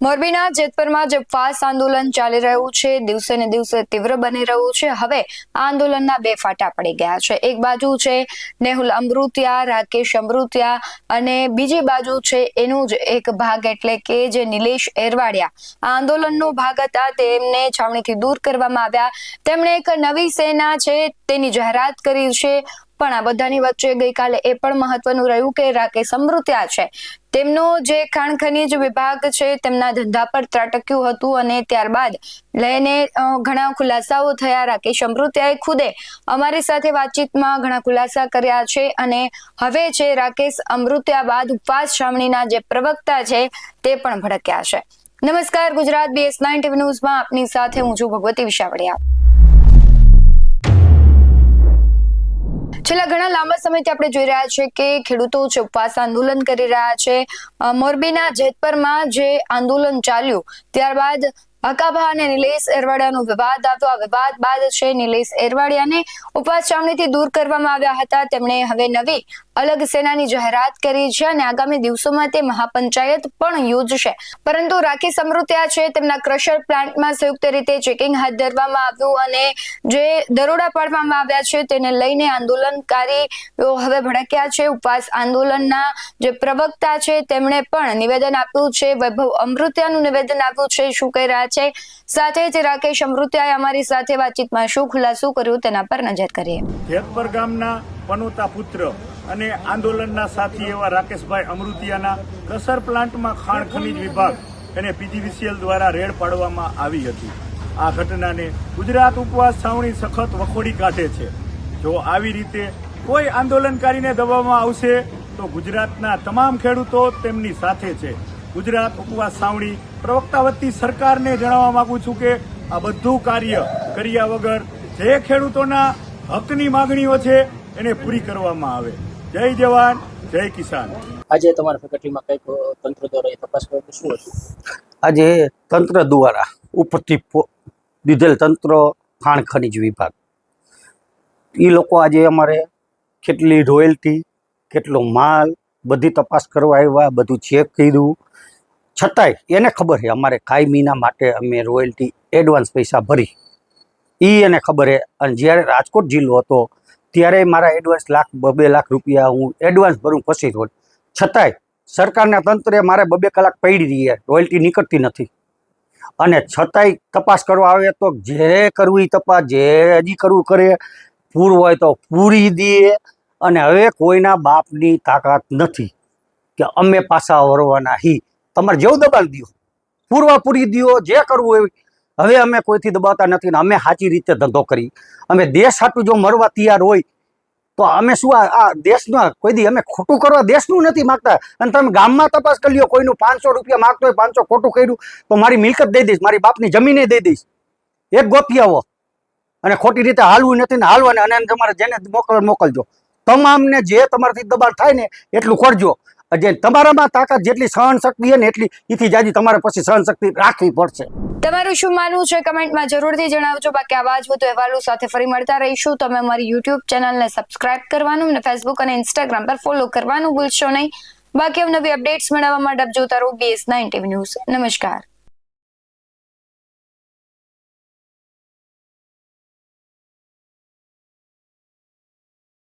મોરબીના જેતપુરમાં જે ઉપવાસ આંદોલન ચાલી રહ્યું છે દિવસે ને દિવસે તીવ્ર બની રહ્યું છે। હવે આ આંદોલનના બે ફાટા પડી ગયા છે। એક બાજુ છે નેહુલ અમૃતિયા, રાકેશ અમૃતિયા અને બીજી બાજુ છે એનું જ એક ભાગ એટલે કે જે નિલેશ એરવાડિયા આ આંદોલનનો ભાગ હતા। તેમને છાવણીથી દૂર કરવામાં આવ્યા। તેમણે એક નવી સેના છે તેની જાહેરાત કરી છે। પણ આ બધાની વચ્ચે ગઈકાલે એ પણ મહત્વનું રહ્યું કે રાકેશ અમૃતિયા છે તેમનો જે ખાણ ખનીજ વિભાગ છે તેમના ધંધા પર ત્રાટક્યું હતું અને ત્યારબાદ લઈને ઘણા ખુલાસાઓ થયા। રાકેશ અમૃતિયાએ ખુદે અમારી સાથે વાતચીતમાં ઘણા ખુલાસા કર્યા છે અને હવે છે રાકેશ અમૃતિયા બાદ ઉપવાસ છાવણીના જે પ્રવક્તા છે તે પણ ભડક્યા છે। નમસ્કાર, ગુજરાત BS9 TV ન્યૂઝમાં આપની સાથે હું છું ભગવતી વિશાવડિયા। છેલ્લા ઘણા લાંબા સમયથી આપણે જોઈ રહ્યા છે કે ખેડૂતો છે ઉપવાસ આંદોલન કરી રહ્યા છે। મોરબીના જેતપુરમાં જે આંદોલન ચાલ્યું ત્યારબાદ હકાભા અને નિલેશ એરવાડિયાનો વિવાદ આવ્યો। આ વિવાદ બાદ છે નિલેશ એરવાડિયાને ઉપવાસ છાવણીથી દૂર કરવામાં આવ્યા હતા। તેમણે હવે નવી અલગ સેનાની જાહેરાત કરી છે અને આગામી દિવસોમાં તે મહાપંચાયત પણ યોજશે। પરંતુ રાકેશ અમૃતિયા છે તેમના ક્રશર પ્લાન્ટમાં સંયુક્ત રીતે ચેકિંગ હાથ ધરવામાં આવ્યું અને જે દરોડા પાડવામાં આવ્યા છે તેને લઈને આંદોલનકારી હવે ભડક્યા છે। ઉપવાસ આંદોલનના જે પ્રવક્તા છે તેમણે પણ નિવેદન આપ્યું છે। વૈભવ અમૃતિયાનું નિવેદન આપ્યું છે। શું કહી રહ્યા છે સાથે જ રાકેશ અમૃતિયાએ અમારી સાથે વાતચીતમાં શું ખુલાસો કર્યું તેના પર નજર કરીએ। જેતપુર ગામના પનોતા પુત્ર અને આંદોલનના સાથી એવા રાકેશભાઈ અમૃતિયાના કસર પ્લાન્ટમાં ખાણ ખનીજ વિભાગ અને PGVCL દ્વારા રેડ પાડવામાં આવી હતી। આ ઘટનાને ગુજરાત ઉપવાસ છાવણી સખત વખોડી કાઢે છે। જો આવી રીતે કોઈ આંદોલનકારીને દબાવવામાં આવશે તો ગુજરાતના તમામ ખેડૂતો તેમની સાથે છે। ગુજરાત ઉપવાસ છાવણી પ્રવક્તા વતી સરકારને જણાવવા માંગુ છું કે આ બધું કાર્ય કર્યા વગર જે ખેડૂતોના હકની માંગણીઓ છે એને પૂરી કરવામાં આવે। જય જવાન, જય કિસાન। આજે તમારા ફેકલ્ટીમાં કંઈક તંત્ર દ્વારા તપાસ કરવામાં શું હતું? આજે તંત્ર દ્વારા ઉપરથી દીધેલ તંત્ર ખાણ ખનીજ વિભાગ એ લોકો આજે અમારે કેટલી રોયલ્ટી કેટલો માલ બધી તપાસ કરવા આવ્યા, બધું ચેક કર્યું। છતાંય એને ખબર છે અમારે કાયમીના માટે અમે રોયલ્ટી એડવાન્સ પૈસા ભરી એને ખબર છે। અને જ્યારે રાજકોટ જિલ્લો હતો ત્યારે મારા એડવાન્સ $2 લાખ રૂપિયા હું એડવાન્સ ભરું પછી રોડ છતાંય સરકારના તંત્રે મારે 2 કલાક પડી રહી રોયલ્ટી નીકળતી નથી અને છતાંય તપાસ કરવા આવે તો જે કરવું એ તપાસ જે હજી કરવું કરે, પૂર હોય તો પૂરી દે અને હવે કોઈના બાપની તાકાત નથી કે અમે પાછા વરવાના હી। તમારે જેવું દબાણ દો, પૂરવા પૂરી દો, જે કરવું હોય। હવે અમે કોઈથી દબાવતા નથી ને અમે સાચી રીતે ધંધો કરી। અમે દેશ હાટું જો મરવા તૈયાર હોય તો અમે શું આ દેશમાં કોઈ દી અમે ખોટું કરવા દેશનું નથી માગતા। અને તમે ગામમાં તપાસ કરી લો, કોઈનું 500 રૂપિયા માગતો હોય, 500 ખોટું કર્યું તો મારી મિલકત દઈ દઈશ, મારી બાપની જમીને દઈ દઈશ। એક ગોપી આવો અને ખોટી રીતે હાલવું નથી ને હાલવાને અને તમારે જેને મોકલજો। તમામને જે તમારાથી દબાણ થાય ને એટલું કરજો। જે તમારામાં તાકાત જેટલી સહન શક્તિ છે ને એટલી એથી જાજી તમારે પછી સહન શક્તિ રાખવી પડશે। તમારું શું માનવું છે કમેન્ટમાં જરૂરથી જણાવજો। બાકી આવા જ વધુ અહેવાલો સાથે ફરી મળતા રહીશું। તમે અમારી YouTube ચેનલને સબસ્ક્રાઇબ કરવાનું અને Facebook અને Instagram પર ફોલો કરવાનું ભૂલશો નહીં। બાકી નવી અપડેટ્સ મેળવવા માટે આપ જોતા રહો BS9 TV ન્યૂઝ। નમસ્કાર।